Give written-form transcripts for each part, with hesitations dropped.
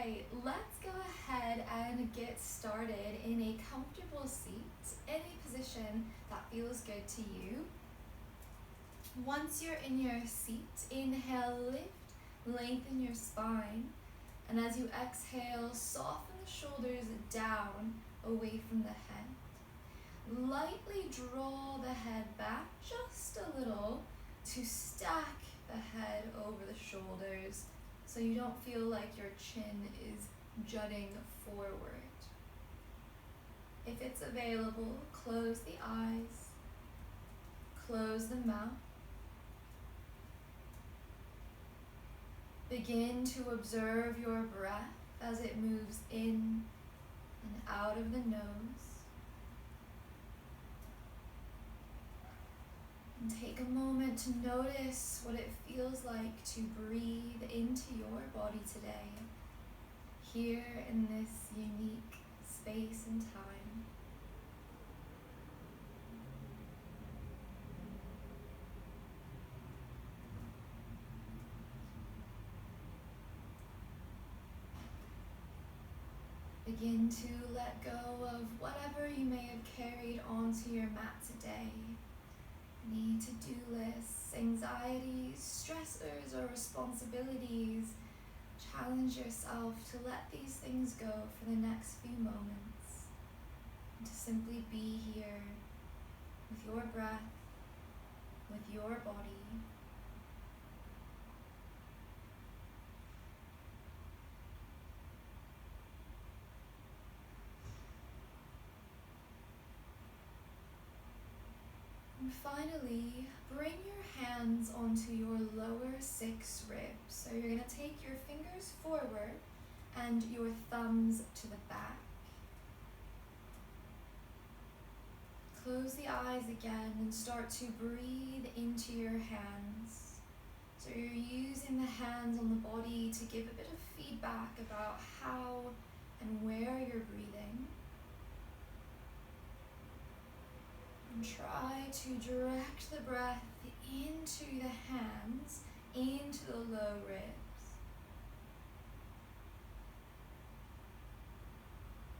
Okay, let's go ahead and get started in a comfortable seat, any position that feels good to you. Once you're in your seat, inhale, lift, lengthen your spine, and as you exhale, soften the shoulders down away from the head. Lightly draw the head back just a little to stack the head over the shoulders so you don't feel like your chin is jutting forward. If it's available, close the eyes, close the mouth. Begin to observe your breath as it moves in and out of the nose. And take a moment to notice what it feels like to breathe into your body today, here in this unique space and time. Begin to let go of whatever you may have carried onto your mat today. Any to-do lists, anxieties, stressors, or responsibilities. Challenge yourself to let these things go for the next few moments. And to simply be here with your breath, with your body. And finally, bring your hands onto your lower 6 ribs. So you're going to take your fingers forward and your thumbs to the back. Close the eyes again and start to breathe into your hands. So you're using the hands on the body to give a bit of feedback about how and where you're breathing. And try to direct the breath into the hands, into the low ribs.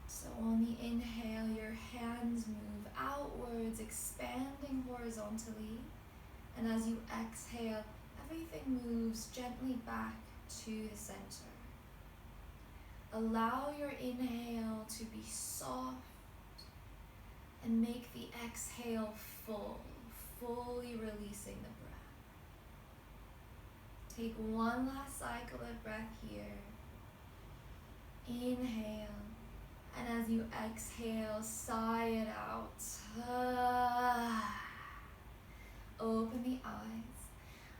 So on the inhale, your hands move outwards, expanding horizontally. And as you exhale, everything moves gently back to the center. Allow your inhale to be soft. And make the exhale full, fully releasing the breath. Take one last cycle of breath here. Inhale, and as you exhale, sigh it out. Open the eyes.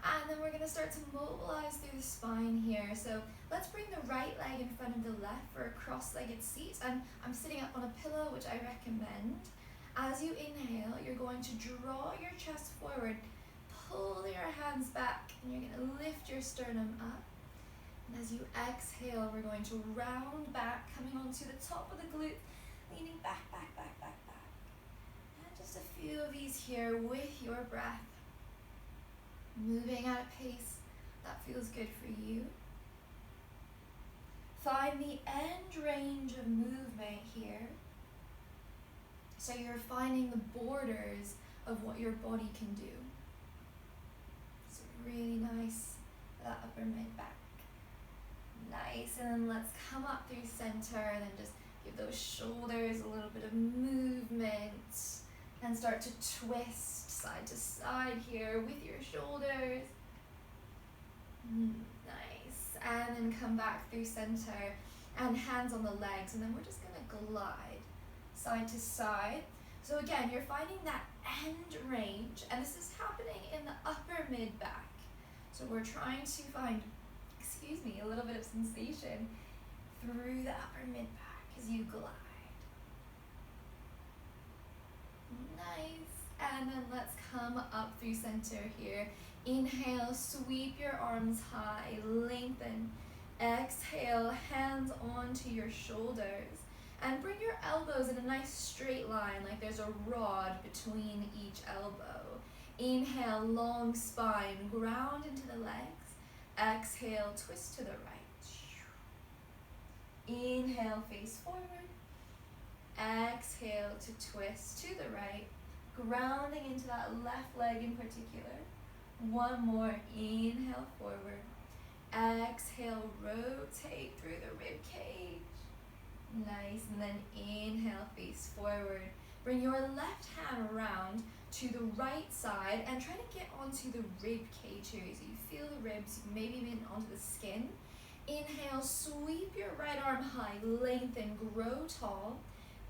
And then we're going to start to mobilize through the spine here. So let's bring the right leg in front of the left for a cross-legged seat. And I'm sitting up on a pillow, which I recommend. As you inhale, you're going to draw your chest forward, pull your hands back, and you're going to lift your sternum up. And as you exhale, we're going to round back, coming onto the top of the glute, leaning back, back, back, back, back. And just a few of these here with your breath, moving at a pace that feels good for you. Find the end range of movement here. So you're finding the borders of what your body can do. So really nice, that upper mid back. Nice, and then let's come up through center and then just give those shoulders a little bit of movement and start to twist side to side here with your shoulders. Nice, and then come back through center and hands on the legs, and then we're just gonna glide side to side. So again, you're finding that end range, and this is happening in the upper mid back. So we're trying to find, a little bit of sensation through the upper mid back as you glide. Nice, and then let's come up through center here. Inhale, sweep your arms high, lengthen. Exhale, hands onto your shoulders. And bring your elbows in a nice straight line, like there's a rod between each elbow. Inhale, long spine, ground into the legs. Exhale, twist to the right. Inhale, face forward. Exhale to twist to the right, grounding into that left leg in particular. One more, inhale forward. Exhale, rotate through the rib cage. Nice, and then inhale, face forward. Bring your left hand around to the right side and try to get onto the rib cage here. So you feel the ribs, maybe even onto the skin. Inhale, sweep your right arm high, lengthen, grow tall.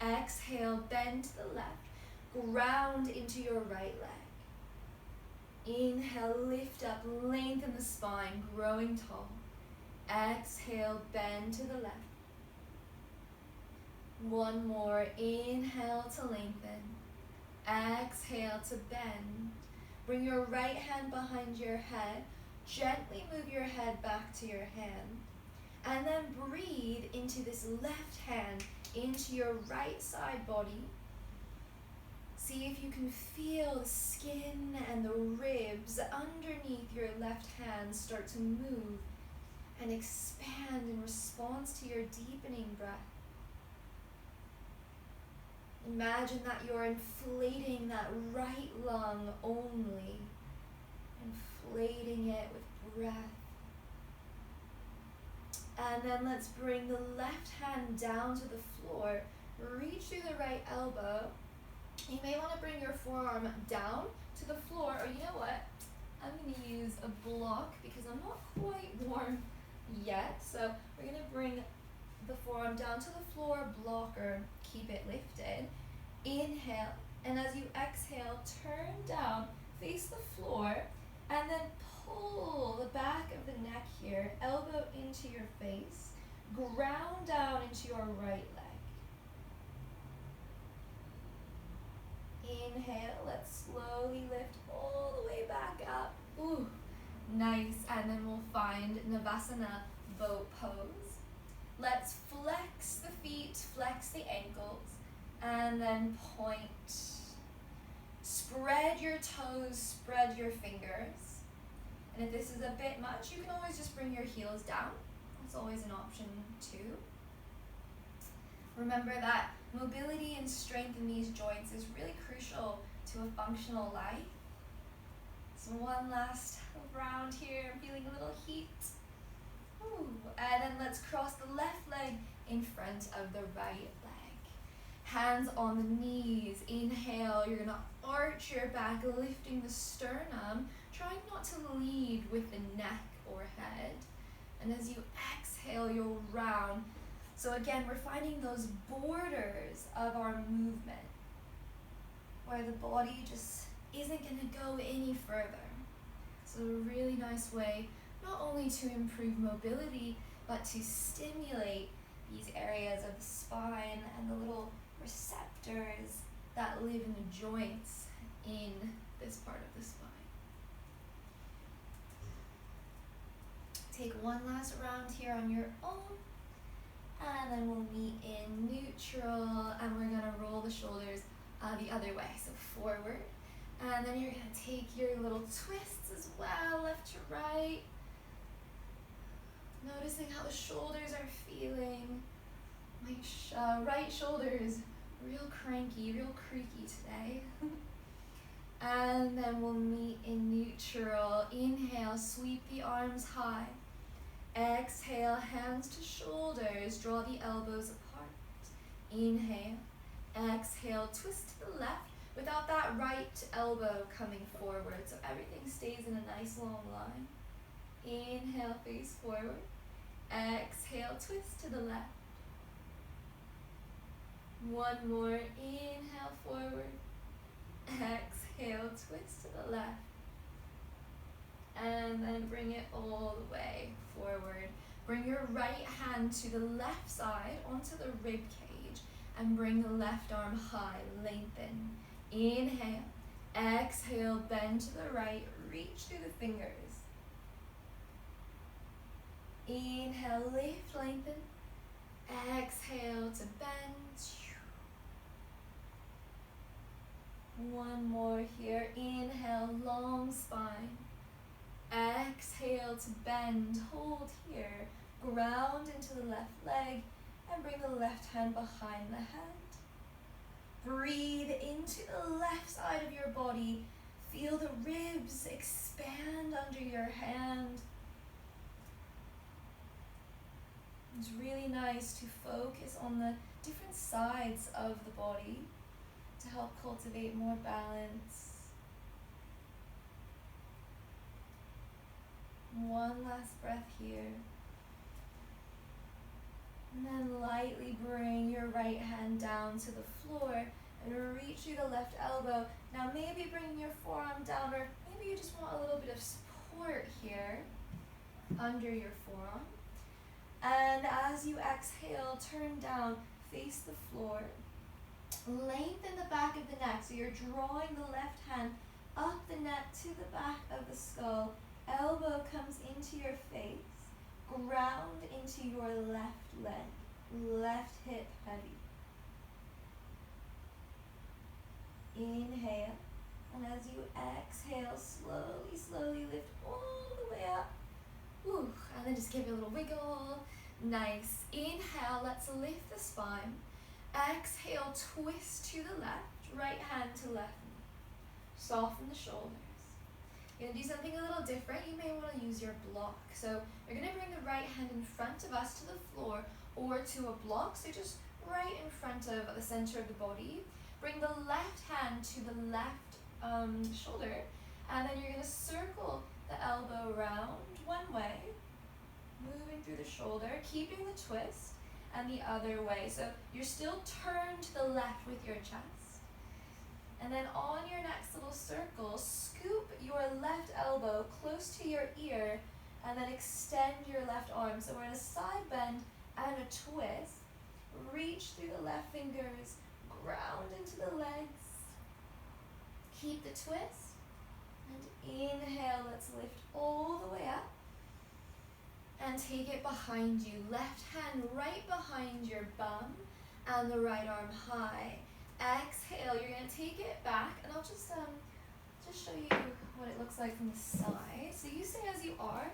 Exhale, bend to the left, ground into your right leg. Inhale, lift up, lengthen the spine, growing tall. Exhale, bend to the left. One more, inhale to lengthen. Exhale to bend. Bring your right hand behind your head. Gently move your head back to your hand. And then breathe into this left hand, into your right side body. See if you can feel the skin and the ribs underneath your left hand start to move and expand in response to your deepening breath. Imagine that you're inflating that right lung only, inflating it with breath. And then let's bring the left hand down to the floor. Reach through the right elbow. You may want to bring your forearm down to the floor, or you know what? I'm going to use a block because I'm not quite warm yet. So we're going to bring the forearm down to the floor, blocker, keep it lifted. Inhale, and as you exhale, turn down, face the floor, and then pull the back of the neck here, elbow into your face, ground down into your right leg. Inhale, let's slowly lift all the way back up. Ooh, nice, and then we'll find Navasana boat pose. Let's flex the feet, flex the ankles, and then point. Spread your toes, spread your fingers. And if this is a bit much, you can always just bring your heels down. That's always an option too. Remember that mobility and strength in these joints is really crucial to a functional life. So one last round here, I'm feeling a little heat. Ooh. And then let's cross the left leg in front of the right leg. Hands on the knees. Inhale, you're gonna arch your back, lifting the sternum, trying not to lead with the neck or head. And as you exhale, you'll round. So again, we're finding those borders of our movement where the body just isn't gonna go any further. So a really nice way not only to improve mobility, but to stimulate these areas of the spine and the little receptors that live in the joints in this part of the spine. Take one last round here on your own, and then we'll meet in neutral, and we're gonna roll the shoulders the other way, so forward. And then you're gonna take your little twists as well, left to right. Noticing how the shoulders are feeling. My right shoulder is real cranky, real creaky today. And then we'll meet in neutral. Inhale, sweep the arms high. Exhale, hands to shoulders, draw the elbows apart. Inhale, exhale, twist to the left without that right elbow coming forward, so everything stays in a nice long line. Inhale, face forward. Exhale, twist to the left. One more, inhale forward. Exhale, twist to the left. And then bring it all the way forward. Bring your right hand to the left side onto the rib cage and bring the left arm high, lengthen. Inhale, exhale, bend to the right, reach through the fingers. Inhale, lift, lengthen. Exhale to bend. One more here. Inhale, long spine. Exhale to bend. Hold here. Ground into the left leg. and bring the left hand behind the head. Breathe into the left side of your body. Feel the ribs expand under your hand. It's really nice to focus on the different sides of the body to help cultivate more balance. One last breath here. And then lightly bring your right hand down to the floor and reach through the left elbow. Now maybe bring your forearm down, or maybe you just want a little bit of support here under your forearm. And as you exhale, turn down, face the floor. Lengthen the back of the neck, so you're drawing the left hand up the neck to the back of the skull. Elbow comes into your face. Ground into your left leg, left hip heavy. Inhale, and as you exhale, slowly lift all the way up. Ooh, and then just give it a little wiggle. Nice. Inhale, let's lift the spine. Exhale, twist to the left, right hand to left knee. Soften the shoulders. You're going to do something a little different. You may want to use your block. So you're going to bring the right hand in front of us to the floor or to a block. So just right in front of the center of the body. Bring the left hand to the left shoulder. And then you're going to circle the elbow around one way. Moving through the shoulder, keeping the twist, and the other way. So you're still turned to the left with your chest. And then on your next little circle, scoop your left elbow close to your ear and then extend your left arm. So we're in a side bend and a twist. Reach through the left fingers, ground into the legs. Keep the twist. And inhale, let's lift all the way up. And take it behind you. Left hand right behind your bum and the right arm high. Exhale, you're going to take it back, and I'll just show you what it looks like from the side. So you stay as you are,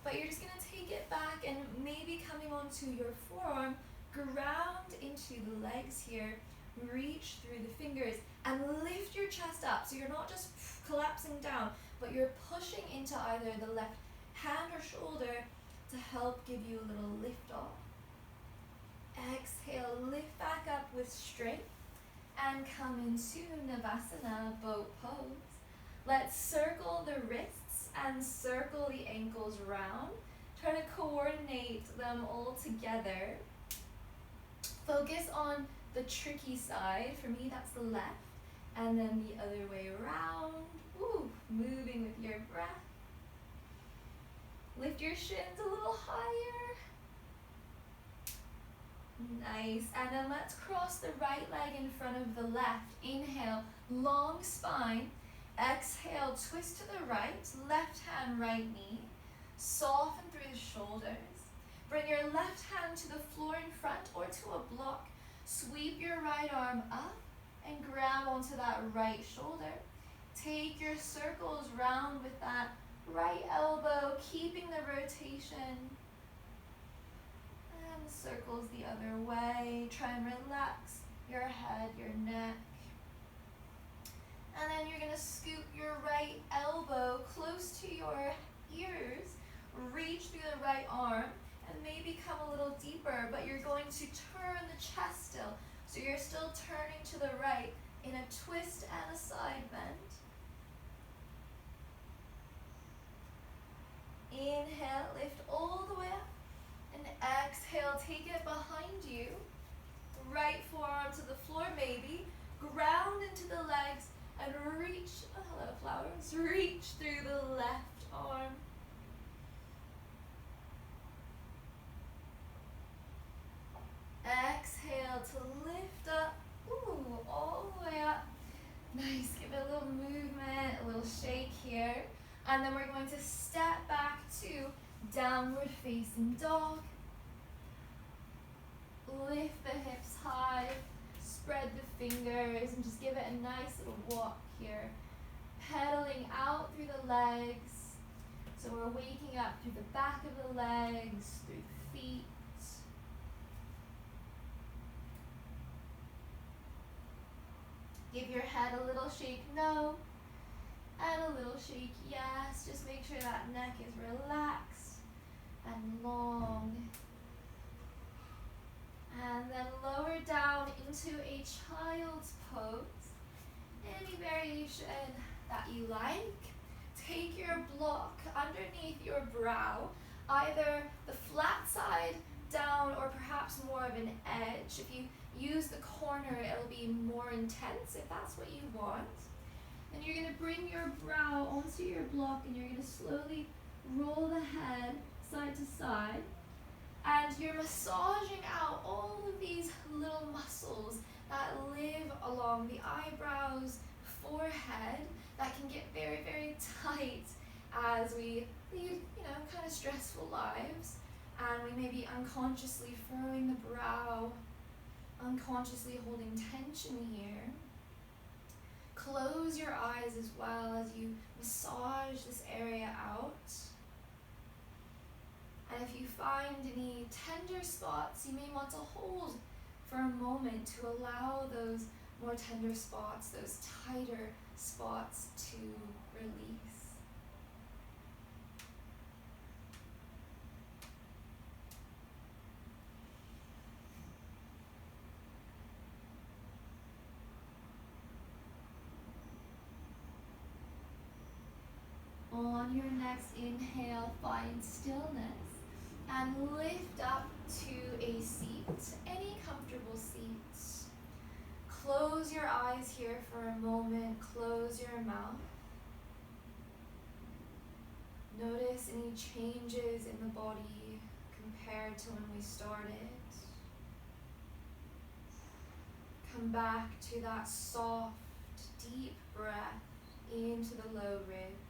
but you're just going to take it back and maybe coming onto your forearm, ground into the legs here, reach through the fingers, and lift your chest up. So you're not just collapsing down, but you're pushing into either the left hand or shoulder to help give you a little lift off. Exhale, lift back up with strength. And come into Navasana, boat pose. Let's circle the wrists and circle the ankles round. Try to coordinate them all together. Focus on the tricky side. For me, that's the left. And then the other way around. Ooh, moving with your breath. Lift your shins a little higher. Nice. And then let's cross the right leg in front of the left. Inhale, long spine. Exhale, twist to the right. Left hand, right knee. Soften through the shoulders. Bring your left hand to the floor in front or to a block. Sweep your right arm up and grab onto that right shoulder. Take your circles round with that right elbow, keeping the rotation. And circles the other way. Try and relax your head, your neck. And then you're going to scoop your right elbow close to your ears. Reach through the right arm and maybe come a little deeper, but you're going to turn the chest still. So you're still turning to the right in a twist and a side bend. Inhale, lift all the way up. And exhale, take it behind you. Right forearm to the floor maybe. Ground into the legs and reach, oh hello flowers, reach through the left arm. Exhale to lift up, ooh, all the way up. Nice, give it a little movement, a little shake here. And then we're going to step back to downward facing dog. Lift the hips high, spread the fingers, and just give it a nice little walk here. Pedaling out through the legs. So we're waking up through the back of the legs, through the feet. Give your head a little shake, no. And a little shake, yes. Just make sure that neck is relaxed and long. And then lower down into a child's pose. Any variation that you like. Take your block underneath your brow, either the flat side down or perhaps more of an edge. If you use the corner, it'll be more intense if that's what you want. And you're going to bring your brow onto your block and you're going to slowly roll the head side to side. And you're massaging out all of these little muscles that live along the eyebrows, forehead, that can get very, very tight as we lead, kind of stressful lives. And we may be unconsciously furrowing the brow, unconsciously holding tension here. Close your eyes as well as you massage this area out. And if you find any tender spots, you may want to hold for a moment to allow those more tender spots, those tighter spots to release. On your next inhale, find stillness and lift up to a seat, any comfortable seat. Close your eyes here for a moment, close your mouth. Notice any changes in the body compared to when we started. Come back to that soft, deep breath into the low ribs.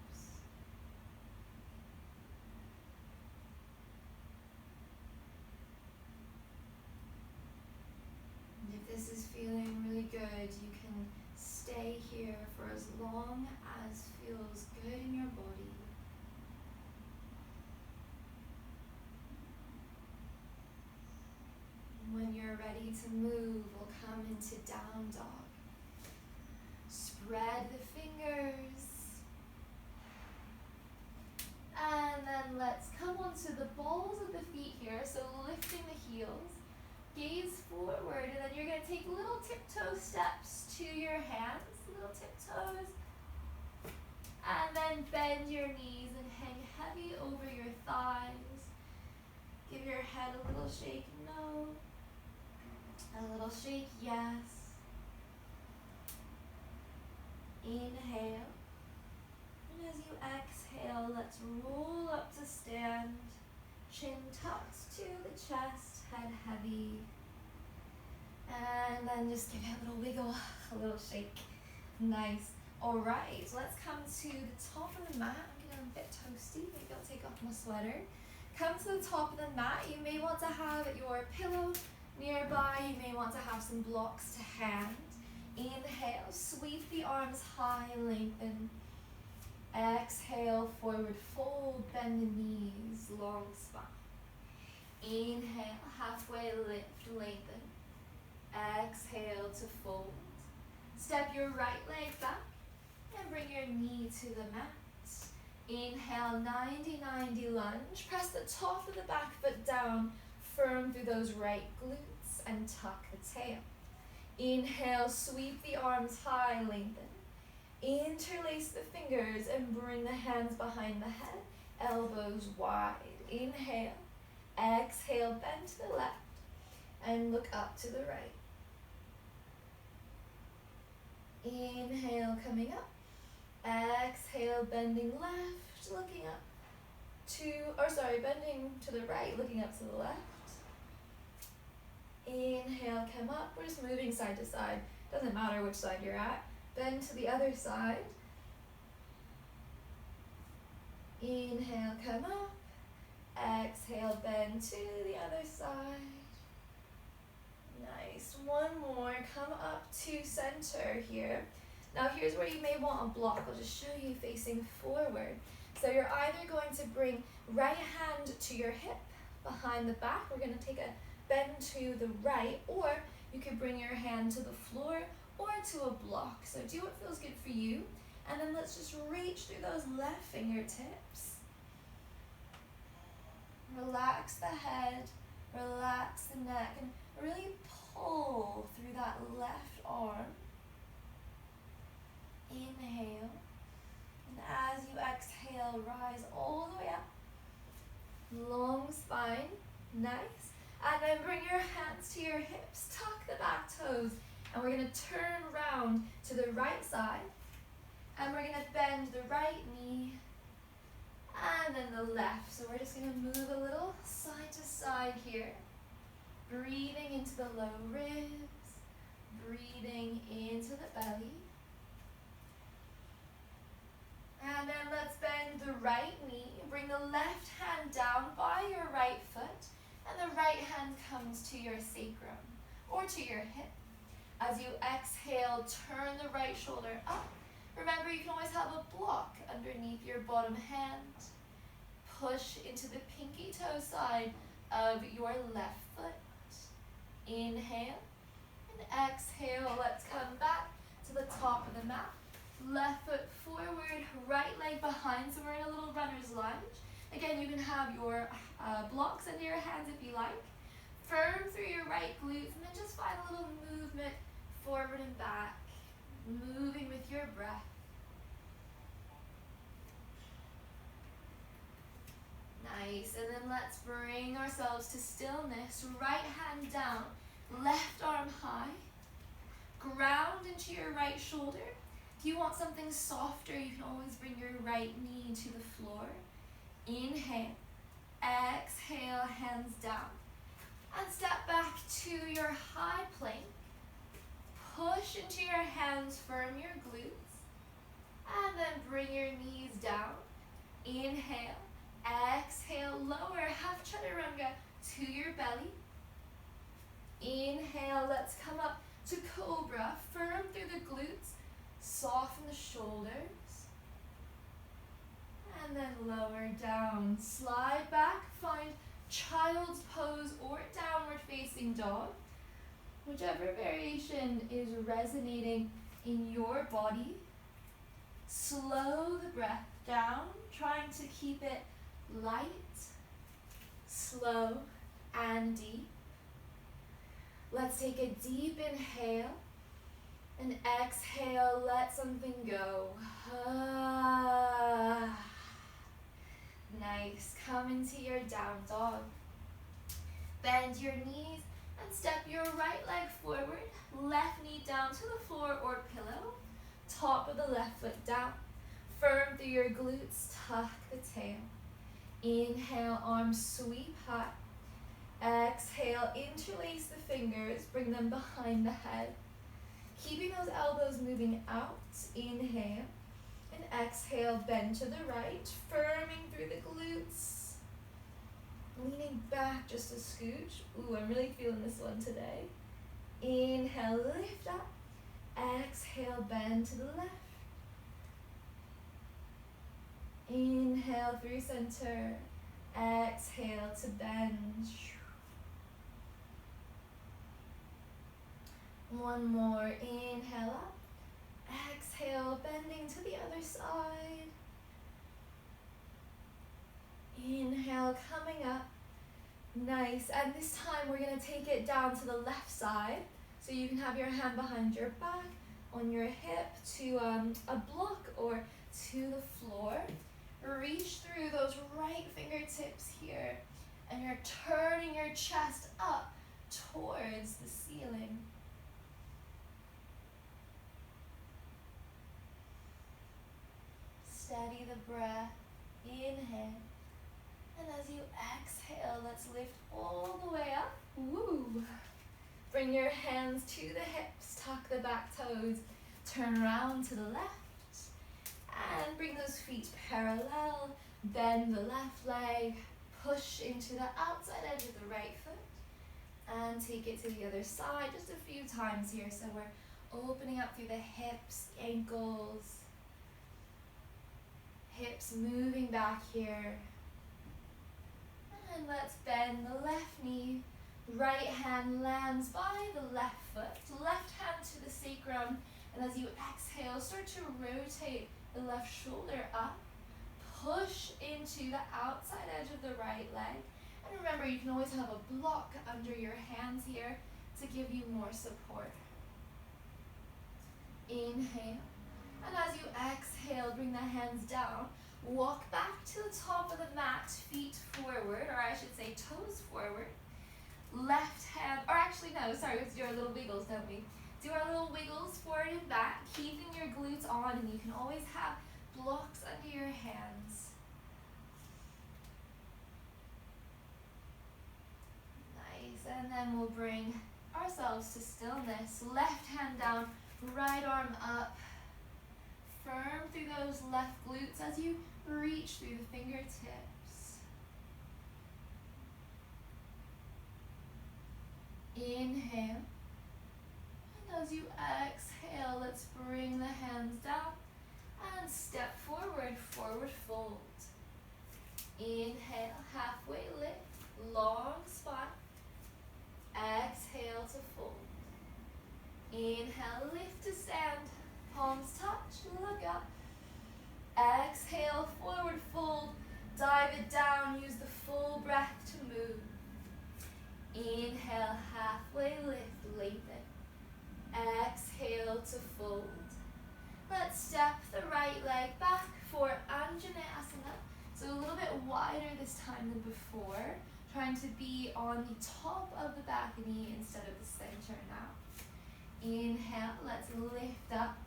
This is feeling really good. You can stay here for as long as feels good in your body. When you're ready to move, we'll come into down dog. Spread the fingers. And then let's come onto the balls of the feet here, so lifting the heels. Gaze forward, and then you're going to take little tiptoe steps to your hands, little tiptoes, and then bend your knees and hang heavy over your thighs. Give your head a little shake, no. A little shake, yes. Inhale, and as you exhale, let's roll up to stand. Chin tucked to the chest, head heavy. And then just give it a little wiggle, a little shake. Nice. All right, let's come to the top of the mat. I'm getting a bit toasty. Maybe I'll take off my sweater. Come to the top of the mat. You may want to have your pillow nearby. You may want to have some blocks to hand. Inhale, sweep the arms high, lengthen. Exhale, forward fold, bend the knees, long spine. Inhale, halfway lift, lengthen. Exhale to fold. Step your right leg back and bring your knee to the mat. Inhale, 90-90 lunge. Press the top of the back foot down, firm through those right glutes and tuck the tail. Inhale, sweep the arms high, lengthen. Interlace the fingers and bring the hands behind the head, elbows wide. Inhale, exhale, bend to the left and look up to the right. Inhale, coming up. Exhale, bending left, looking up bending to the right, looking up to the left. Inhale, come up. We're just moving side to side. Doesn't matter which side you're at. Bend to the other side. Inhale, come up. Exhale, bend to the other side. Nice. One more. Come up to center here. Now here's where you may want a block. I'll just show you facing forward. So you're either going to bring right hand to your hip behind the back. We're going to take a bend to the right, or you could bring your hand to the floor or to a block. So do what feels good for you. And then let's just reach through those left fingertips. Relax the head, relax the neck, and really pull through that left arm. Inhale. And as you exhale, rise all the way up. Long spine, nice. And then bring your hands to your hips, tuck the back toes, and we're going to turn around to the right side. And we're going to bend the right knee and then the left. So we're just going to move a little side to side here. Breathing into the low ribs, breathing into the belly. And then let's bend the right knee. Bring the left hand down by your right foot, and the right hand comes to your sacrum or to your hip. As you exhale, turn the right shoulder up. Remember, you can always have a block underneath your bottom hand. Push into the pinky toe side of your left foot. Inhale and exhale. Let's come back to the top of the mat. Left foot forward, right leg behind, so we're in a little runner's lunge. Again, you can have your blocks under your hands if you like. Firm through your right glutes, and then just find a little movement forward and back, moving with your breath. Nice, and then let's bring ourselves to stillness. Right hand down, left arm high. Ground into your right shoulder. If you want something softer, you can always bring your right knee to the floor. Inhale, exhale, hands down. And step back to your high plank. Push into your hands, firm your glutes. And then bring your knees down. Inhale, exhale, lower half chaturanga to your belly. Inhale, let's come up to cobra. Firm through the glutes. Soften the shoulders, and then lower down. Slide back, find child's pose or downward facing dog. Whichever variation is resonating in your body. Slow the breath down, trying to keep it light, slow, and deep. Let's take a deep inhale. And exhale, let something go. Nice. Come into your down dog. Bend your knees and step your right leg forward. Left knee down to the floor or pillow. Top of the left foot down. Firm through your glutes. Tuck the tail. Inhale, arms sweep high. Exhale, interlace the fingers. Bring them behind the head. Keeping those elbows moving out. Inhale. And exhale, bend to the right. Firming through the glutes. Leaning back just a scooch. Ooh, I'm really feeling this one today. Inhale, lift up. Exhale, bend to the left. Inhale through center. Exhale to bend. One more. Inhale up. Exhale, bending to the other side. Inhale, coming up. Nice. And this time we're going to take it down to the left side. So you can have your hand behind your back, on your hip, to a block or to the floor. Reach through those right fingertips here. And you're turning your chest up towards the ceiling. Steady the breath. Inhale. And as you exhale, let's lift all the way up. Woo! Bring your hands to the hips. Tuck the back toes. Turn around to the left. And bring those feet parallel. Bend the left leg. Push into the outside edge of the right foot. And take it to the other side just a few times here. So we're opening up through the hips, ankles. Hips moving back here. And let's bend the left knee. Right hand lands by the left foot, left hand to the sacrum, and as you exhale, start to rotate the left shoulder up, push into the outside edge of the right leg, and remember you can always have a block under your hands here to give you more support. Inhale, and as you exhale, bring the hands down, walk back to the top of the mat, feet forward, or I should say toes forward. Left hand, or actually no, sorry, let's do our little wiggles, don't we? Do our little wiggles forward and back, keeping your glutes on, and you can always have blocks under your hands. Nice, and then we'll bring ourselves to stillness. Left hand down, right arm up. Firm through those left glutes as you reach through the fingertips. Inhale, and as you exhale, let's bring the hands down and step forward, forward fold. Inhale, halfway lift, long spine. Exhale to fold. Inhale, lift to stand, palms touch, look up. Exhale, forward fold, dive it down, use the full breath to move. Inhale, halfway lift, lengthen. Exhale to fold. Let's step the right leg back for Anjaneyasana. So a little bit wider this time than before. Trying to be on the top of the back knee instead of the center now. Inhale, let's lift up.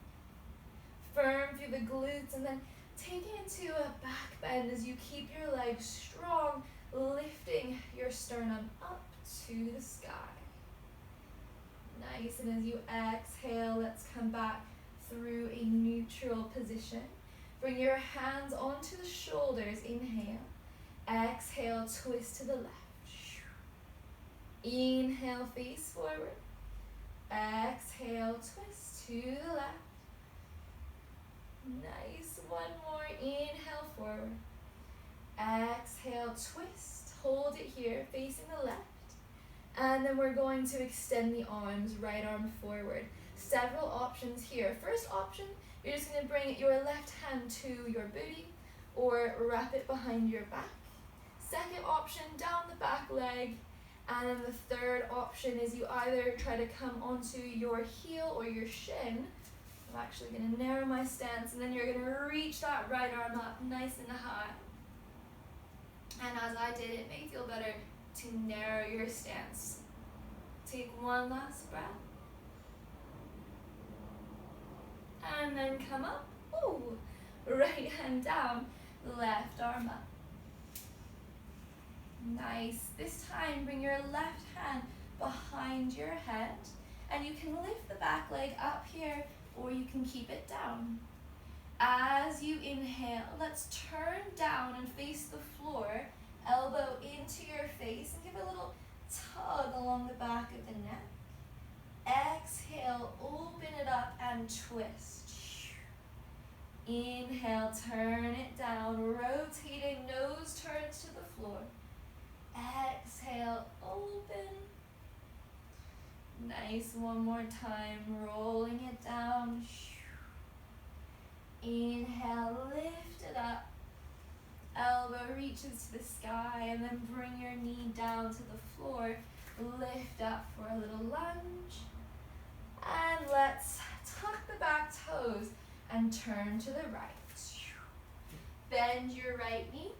Firm through the glutes and then take it into a back bend as you keep your legs strong, lifting your sternum up to the sky. Nice, and as you exhale, let's come back through a neutral position. Bring your hands onto the shoulders, inhale. Exhale, twist to the left. Inhale, face forward. Exhale, twist to the left. Nice, one more, inhale forward. Exhale, twist, hold it here, facing the left. And then we're going to extend the arms, right arm forward. Several options here. First option, you're just going to bring your left hand to your booty or wrap it behind your back. Second option, down the back leg. And then the third option is you either try to come onto your heel or your shin. I'm actually going to narrow my stance, and then you're going to reach that right arm up nice and high. And as I did, it may feel better to narrow your stance. Take one last breath. And then come up. Ooh. Right hand down, left arm up. Nice. This time, bring your left hand behind your head, and you can lift the back leg up here, or you can keep it down. As you inhale, let's turn down and face the floor, elbow into your face, and give a little tug along the back of the neck. Exhale, open it up and twist. Inhale, turn it down, rotating, nose turns to the floor. Exhale, open. Nice, one more time, rolling it down. Inhale, lift it up. Elbow reaches to the sky, and then bring your knee down to the floor. Lift up for a little lunge. And let's tuck the back toes and turn to the right. Bend your right knee.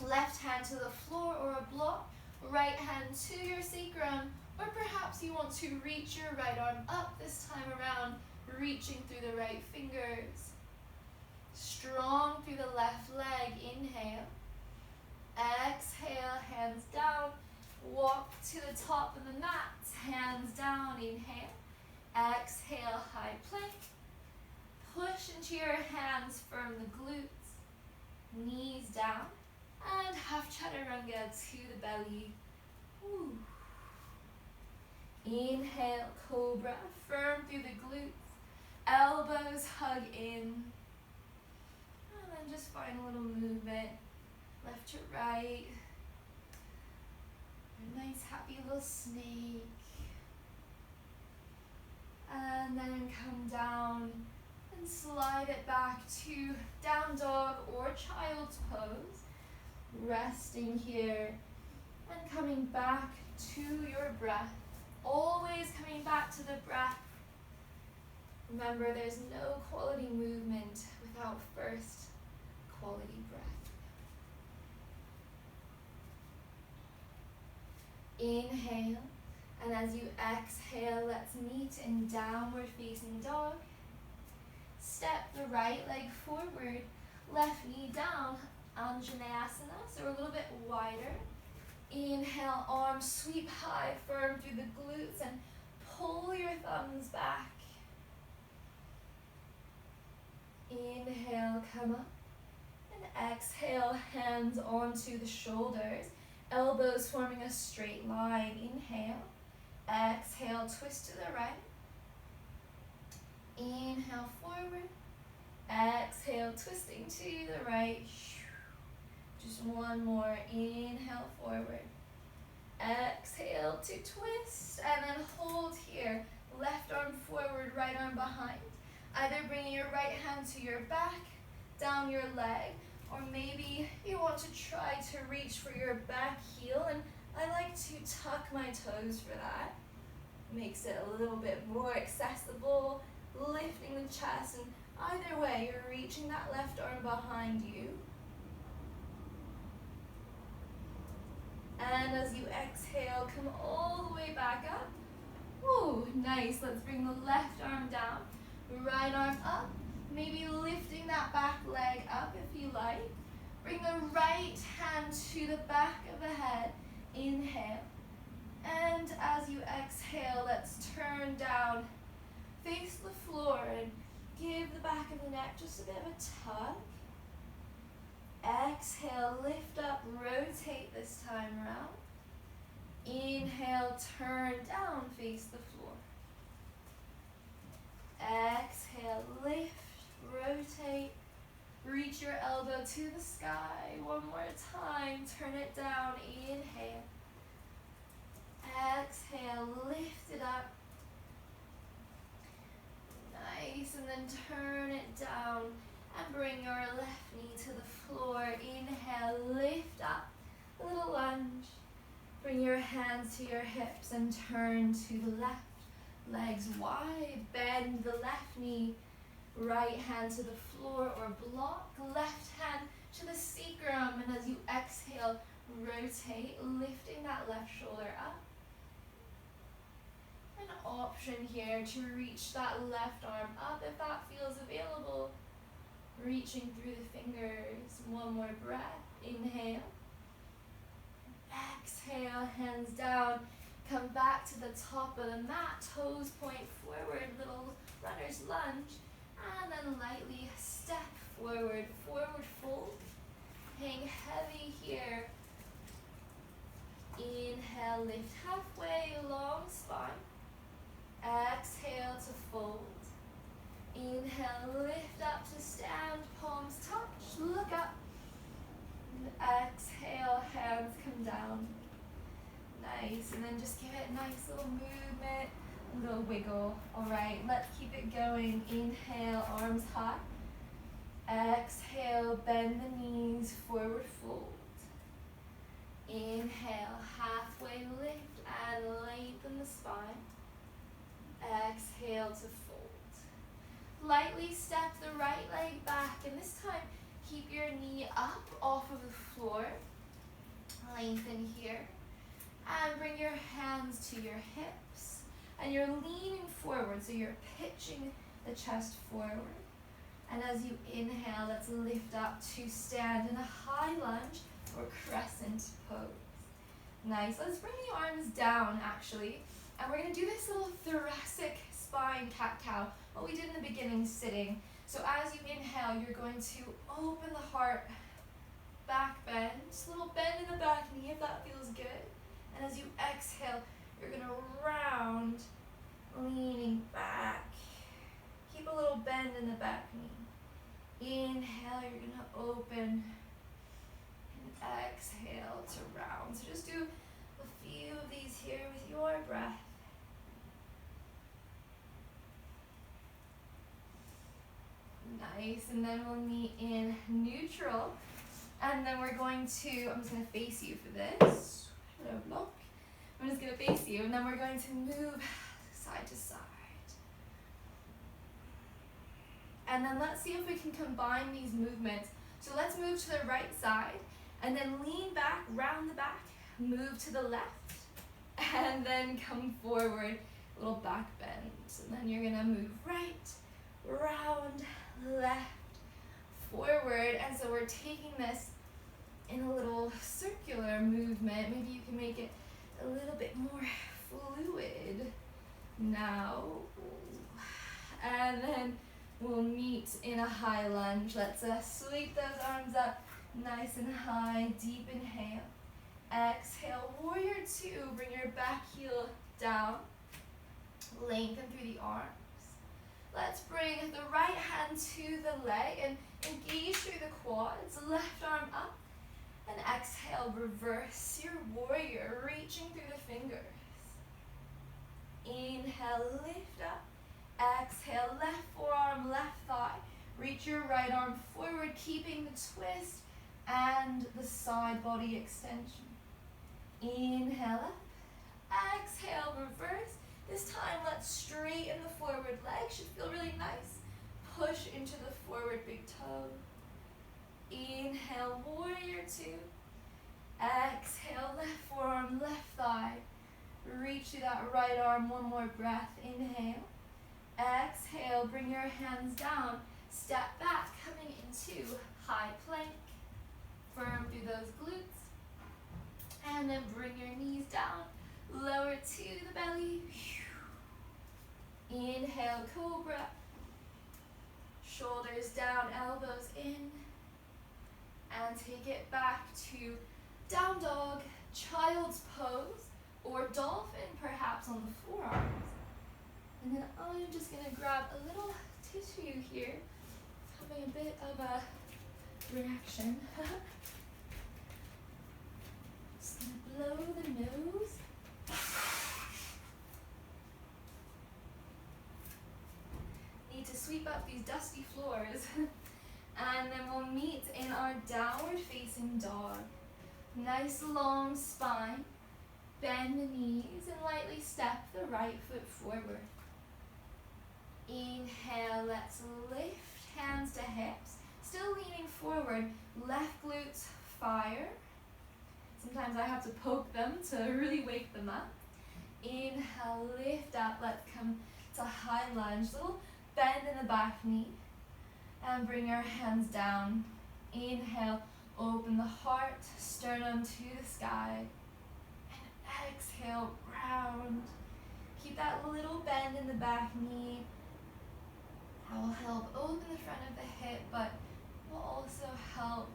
Left hand to the floor or a block. Right hand to your sacrum. Or perhaps you want to reach your right arm up this time around, reaching through the right fingers. Strong through the left leg, inhale. Exhale, hands down. Walk to the top of the mat, hands down, inhale. Exhale, high plank. Push into your hands, firm the glutes. Knees down. And half chaturanga to the belly. Woo. Inhale, cobra, firm through the glutes. Elbows hug in. And then just find a little movement, left to right. Nice happy little snake. And then come down and slide it back to down dog or child's pose. Resting here and coming back to your breath. Always coming back to the breath. Remember, there's no quality movement without first quality breath. Inhale, and as you exhale, let's meet in downward facing dog. Step the right leg forward, left knee down, Anjaneyasana, so we're a little bit wider. Inhale, arms sweep high, firm through the glutes, and pull your thumbs back. Inhale, come up, and exhale, hands onto the shoulders. Elbows forming a straight line. Inhale. Exhale, twist to the right. Inhale, forward. Exhale, twisting to the right. Just one more. Inhale, forward. Exhale to twist. And then hold here. Left arm forward, right arm behind. Either bringing your right hand to your back, down your leg, or maybe you want to try to reach for your back heel, and I like to tuck my toes for that. Makes it a little bit more accessible, lifting the chest, and either way, you're reaching that left arm behind you. And as you exhale, come all the way back up. Ooh, nice. Let's bring the left arm down, right arm up. Maybe lifting that back leg up if you like. Bring the right hand to the back of the head. Inhale. And as you exhale, let's turn down, face the floor, and give the back of the neck just a bit of a tug. Exhale, lift up, rotate this time around. Inhale, turn down, face the floor. Exhale, lift. Rotate, reach your elbow to the sky. One more time, turn it down. Inhale. Exhale, lift it up. Nice, and then turn it down and bring your left knee to the floor. Inhale, lift up, a little lunge. Bring your hands to your hips and turn to the left. Legs wide, bend the left knee. Right hand to the floor or block, left hand to the sacrum, and as you exhale, rotate, lifting that left shoulder up. An option here to reach that left arm up if that feels available. Reaching through the fingers. One more breath. Inhale. Exhale, hands down. Come back to the top of the mat, toes point forward, little runner's lunge. And then lightly step forward, forward fold. Hang heavy here. Inhale, lift halfway, long spine. Exhale to fold. Inhale, lift up to stand, palms touch, look up. And exhale, hands come down. Nice, and then just give it a nice little movement. A little wiggle. Alright, let's keep it going. Inhale, arms high. Exhale, bend the knees, forward fold. Inhale, halfway lift and lengthen the spine. Exhale to fold. Lightly step the right leg back, and this time keep your knee up off of the floor. Lengthen here. And bring your hands to your hips. And you're leaning forward, so you're pitching the chest forward. And as you inhale, let's lift up to stand in a high lunge or crescent pose. Nice. Let's bring the arms down, actually. And we're going to do this little thoracic spine cat-cow, what we did in the beginning sitting. So as you inhale, you're going to open the heart, back bend. Just a little bend in the back knee if that feels good. And as you exhale, you're going to round, leaning back. Keep a little bend in the back knee. Inhale, you're going to open. And exhale to round. So just do a few breath. Nice, and then we'll meet in neutral. And then we're going to, I'm just going to face you for this. Hello, block. I'm just going to face you, and then we're going to move side to side. And then let's see if we can combine these movements. So let's move to the right side, and then lean back, round the back, move to the left, and then come forward, little back bend. And then you're gonna move right, round, left, forward. And so we're taking this in a little circular movement. Maybe you can make it a little bit more fluid now. And then we'll meet in a high lunge. Let's sweep those arms up nice and high. Deep inhale. Exhale, warrior two. Bring your back heel down. Lengthen through the arms. Let's bring the right hand to the leg and engage through the quads. Left arm up. And exhale, reverse your warrior, reaching through the fingers. Inhale, lift up. Exhale, left forearm, left thigh. Reach your right arm forward, keeping the twist and the side body extension. Inhale up. Exhale, reverse. This time, let's straighten the forward leg. Should feel really nice. Push into the forward big toe. Inhale, warrior two. Exhale, left forearm, left thigh. Reach through that right arm, one more breath. Inhale. Exhale, bring your hands down. Step back, coming into high plank. Firm through those glutes. And then bring your knees down. Lower to the belly. Inhale, cobra. Shoulders down, elbows in. And take it back to down dog, child's pose, or dolphin perhaps on the forearms. And then I'm just going to grab a little tissue here, having a bit of a reaction. Just going to blow the nose. Need to sweep up these dusty floors. And then we'll meet in our downward facing dog. Nice long spine. Bend the knees and lightly step the right foot forward. Inhale, let's lift hands to hips. Still leaning forward. Left glutes fire. Sometimes I have to poke them to really wake them up. Inhale, lift up. Let's come to high lunge. Little bend in the back knee. And bring your hands down. Inhale, open the heart, sternum to the sky. And exhale, round. Keep that little bend in the back knee. That will help open the front of the hip, but will also help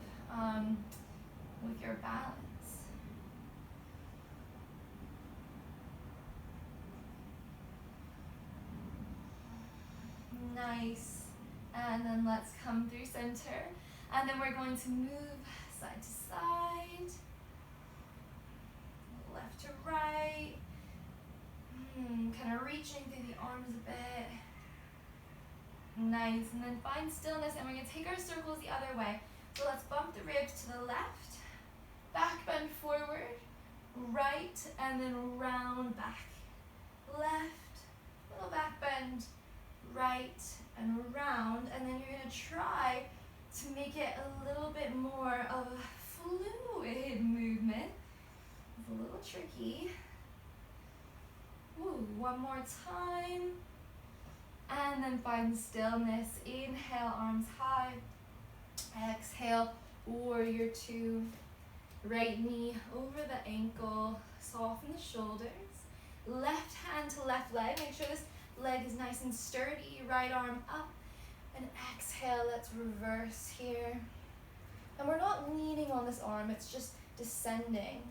with your balance. Nice. And then let's come through center. And then we're going to move side to side. Left to right. Kind of reaching through the arms a bit. Nice. And then find stillness. And we're going to take our circles the other way. So let's bump the ribs to the left. Back bend forward. Right. And then round back. Left. Little back bend. Right and around, and then you're going to try to make it a little bit more of a fluid movement. It's a little tricky. Ooh, one more time. And then find stillness. Inhale, arms high. Exhale, warrior two. Right knee over the ankle. Soften the shoulders. Left hand to left leg. Make sure this leg is nice and sturdy. Right arm up. And exhale, let's reverse here. And we're not leaning on this arm, it's just descending.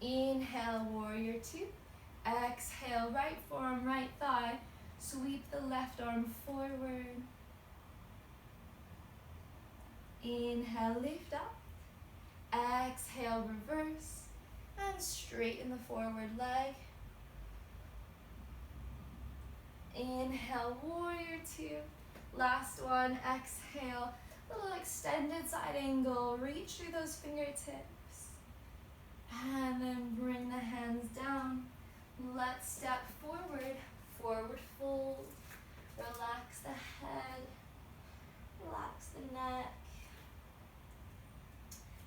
Inhale, warrior two. Exhale, right forearm, right thigh. Sweep the left arm forward. Inhale, lift up. Exhale, reverse. And straighten the forward leg. Inhale, warrior two. Last one, exhale, little extended side angle. Reach through those fingertips. And then bring the hands down. Let's step forward, forward fold. Relax the head, relax the neck.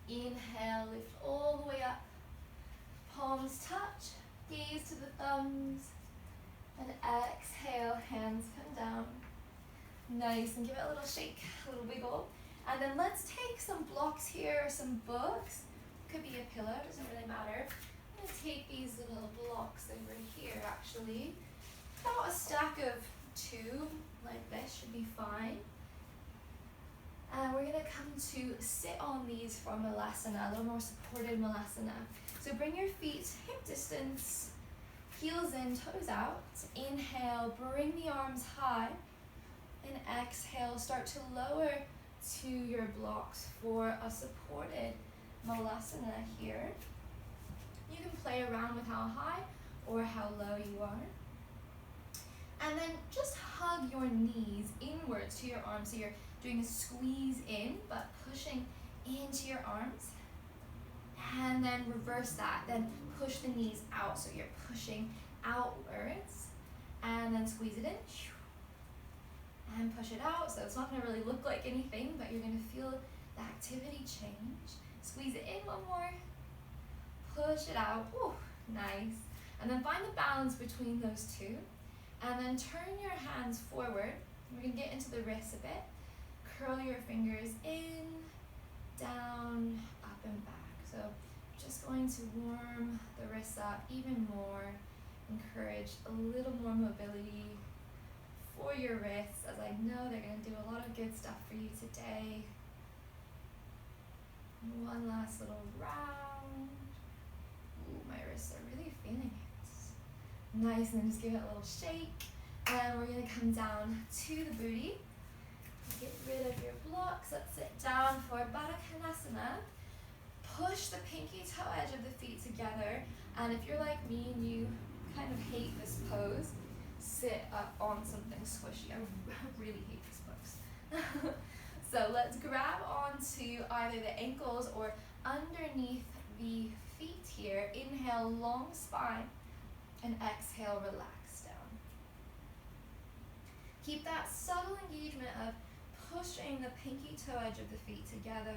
Inhale, lift all the way up. Palms touch, gaze to the thumbs. And exhale, hands come down. Nice, and give it a little shake, a little wiggle. And then let's take some blocks here, some books. Could be a pillow, doesn't really matter. I'm gonna take these little blocks over here actually. About a stack of 2, like this should be fine. And we're gonna come to sit on these for Malasana, a little more supported Malasana. So bring your feet hip distance, heels in, toes out. Inhale, bring the arms high. And exhale, start to lower to your blocks for a supported Malasana here. You can play around with how high or how low you are. And then just hug your knees inwards to your arms. So you're doing a squeeze in, but pushing into your arms. And then reverse that. Then push the knees out. So you're pushing outwards. And then squeeze it in. And push it out. So it's not going to really look like anything, but you're going to feel the activity change. Squeeze it in one more. Push it out. Ooh, nice. And then find the balance between those two. And then turn your hands forward. We're going to get into the wrists a bit. Curl your fingers in, down, up and back. So just going to warm the wrists up even more. Encourage a little more mobility for your wrists, as I know they're going to do a lot of good stuff for you today. One last little round. Ooh, my wrists are really feeling it. Nice, and then just give it a little shake. And we're going to come down to the booty. Get rid of your blocks. Let's sit down for Baddha Konasana. Push the pinky toe edge of the feet together. And if you're like me and you kind of hate this pose, sit up on something squishy. I really hate this pose. So let's grab onto either the ankles or underneath the feet here. Inhale, long spine. And exhale, relax down. Keep that subtle engagement of pushing the pinky toe edge of the feet together.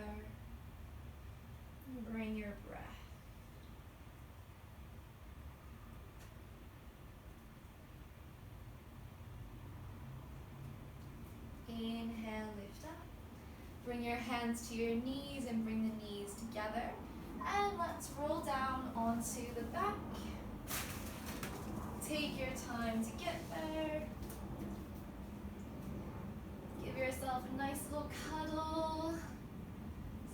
And bring your breath. Inhale, lift up. Bring your hands to your knees and bring the knees together. And let's roll down onto the back. Take your time to get there. Give yourself a nice little cuddle.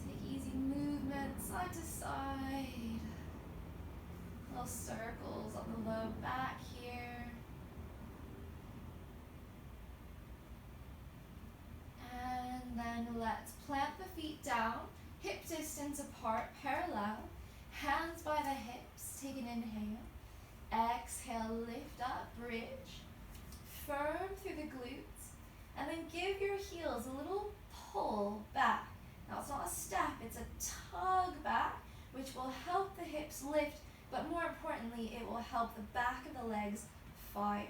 Take easy movement side to side. Little circles on the low back here. And then let's plant the feet down, hip distance apart, parallel. Hands by the hips, take an inhale. Exhale, lift up, bridge. Firm through the glutes. And then give your heels a little pull back. Now it's not a step, it's a tug back, which will help the hips lift, but more importantly, it will help the back of the legs fire.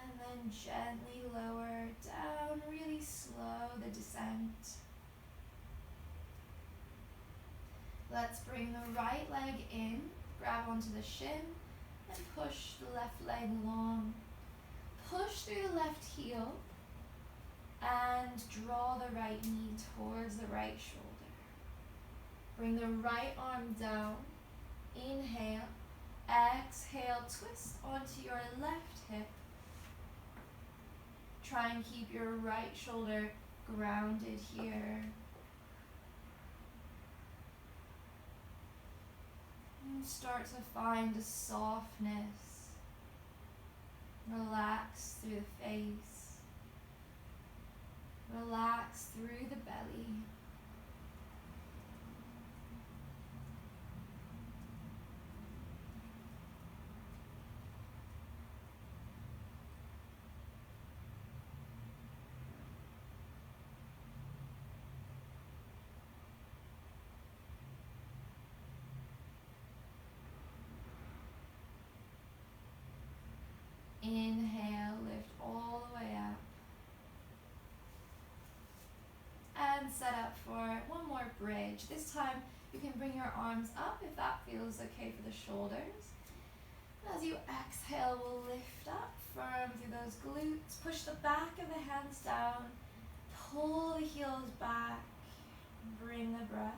And then gently lower down, really slow the descent. Let's bring the right leg in, grab onto the shin, and push the left leg along. Push through the left heel, and draw the right knee towards the right shoulder. Bring the right arm down, inhale, exhale, twist onto your left hip. Try and keep your right shoulder grounded here. And start to find a softness. Relax through the face. Relax through the belly. Inhale, lift all the way up. And set up for one more bridge. This time you can bring your arms up if that feels okay for the shoulders. As you exhale, we'll lift up firm through those glutes. Push the back of the hands down. Pull the heels back. Bring the breath.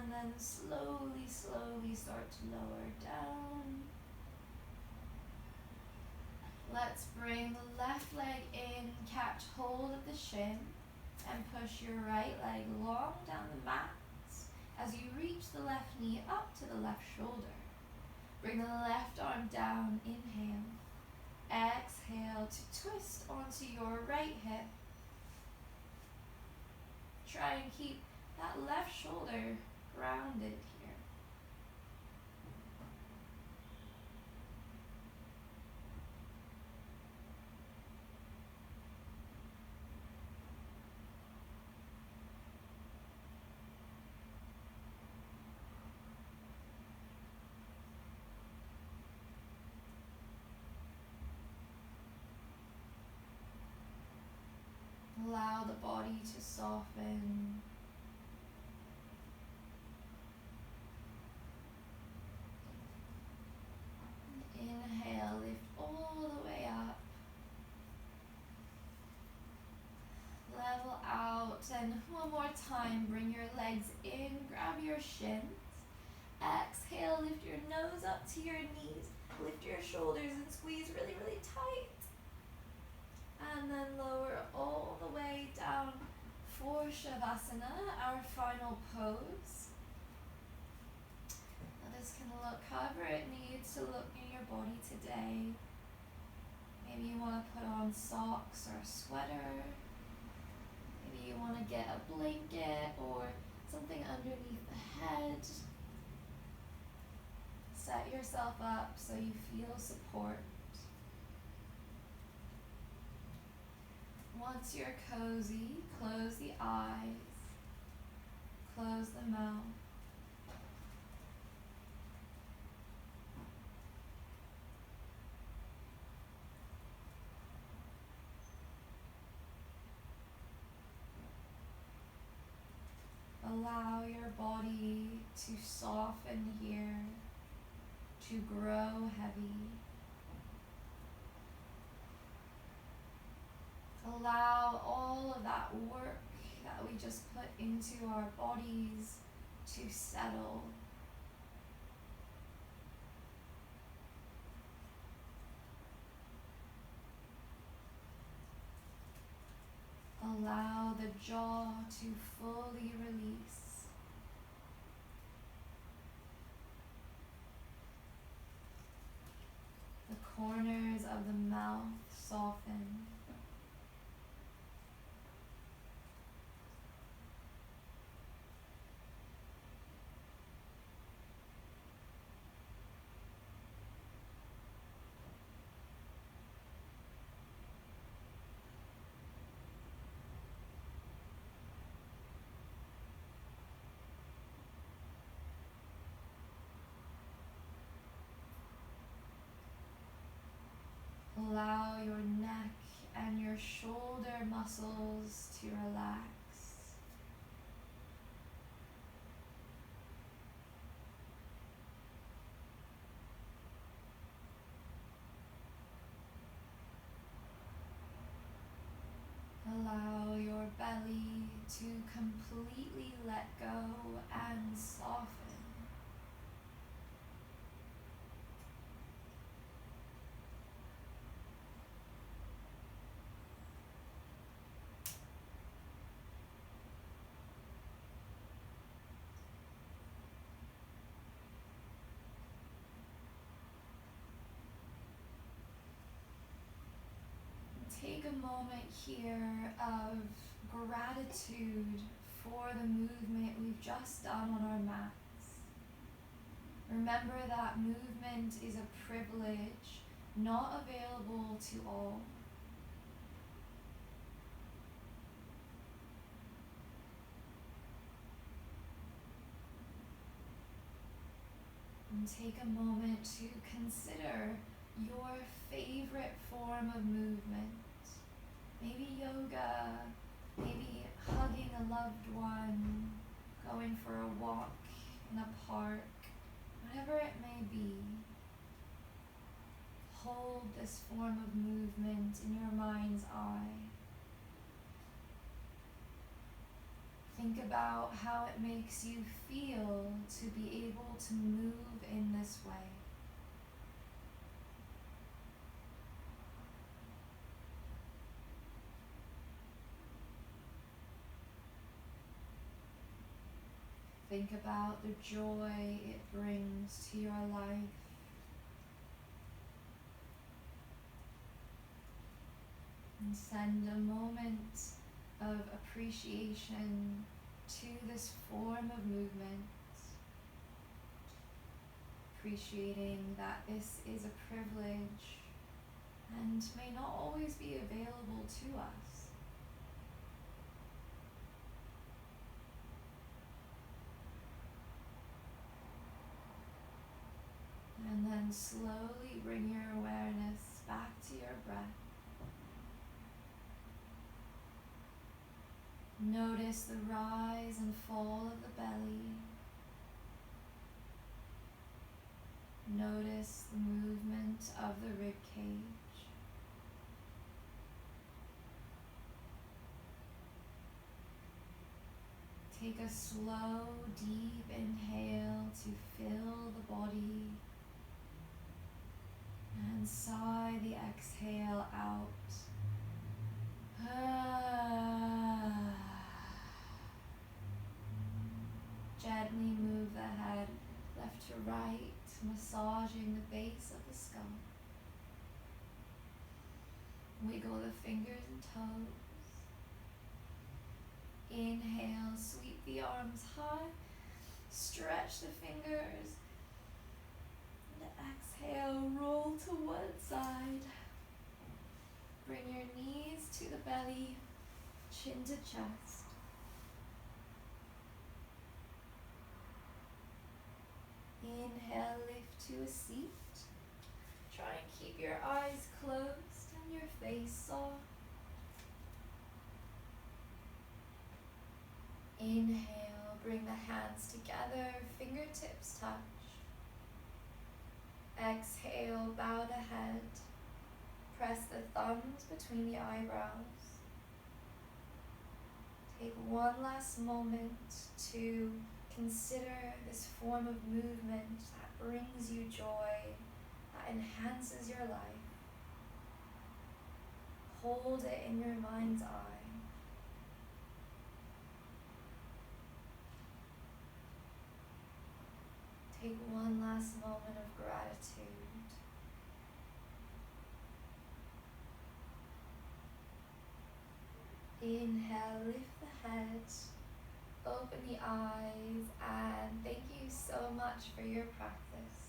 And then slowly, slowly start to lower down. Let's bring the left leg in, catch hold of the shin, and push your right leg long down the mat as you reach the left knee up to the left shoulder. Bring the left arm down, inhale. Exhale to twist onto your right hip. Try and keep that left shoulder grounded here. Allow the body to soften. Inhale, lift all the way up. Level out, and one more time, bring your legs in, grab your shins. Exhale, lift your nose up to your knees. Lift your shoulders and squeeze really, really tight. And then lower all the way down for Shavasana, our final pose. Now this can look however it needs to look in your body today. Maybe you want to put on socks or a sweater. Maybe you want to get a blanket or something underneath the head. Set yourself up so you feel support. Once you're cozy, close the eyes, close the mouth. Allow your body to soften here, to grow heavy. Allow all of that work that we just put into our bodies to settle. Allow the jaw to fully release. The corners of the mouth soften. Allow your neck and your shoulder muscles to relax. Allow your belly to completely let go and soften. Take a moment here of gratitude for the movement we've just done on our mats. Remember that movement is a privilege not available to all. And take a moment to consider your favorite form of movement. Maybe yoga, maybe hugging a loved one, going for a walk in a park, whatever it may be. Hold this form of movement in your mind's eye. Think about how it makes you feel to be able to move in this way. Think about the joy it brings to your life. And send a moment of appreciation to this form of movement. Appreciating that this is a privilege and may not always be available to us. And then slowly bring your awareness back to your breath. Notice the rise and fall of the belly. Notice the movement of the rib cage. Take a slow, deep inhale to fill the body. And sigh the exhale out. Gently move the head left to right, massaging the base of the skull. Wiggle the fingers and toes. Inhale, sweep the arms high, stretch the fingers. And exhale, roll to one side. Bring your knees to the belly, chin to chest. Inhale, lift to a seat. Try and keep your eyes closed and your face soft. Inhale, bring the hands together, fingertips touch. Exhale, bow the head. Press the thumbs between the eyebrows. Take one last moment to consider this form of movement that brings you joy, that enhances your life. Hold it in your mind's eye. Take one last moment of gratitude. Inhale, lift the head, open the eyes, and thank you so much for your practice.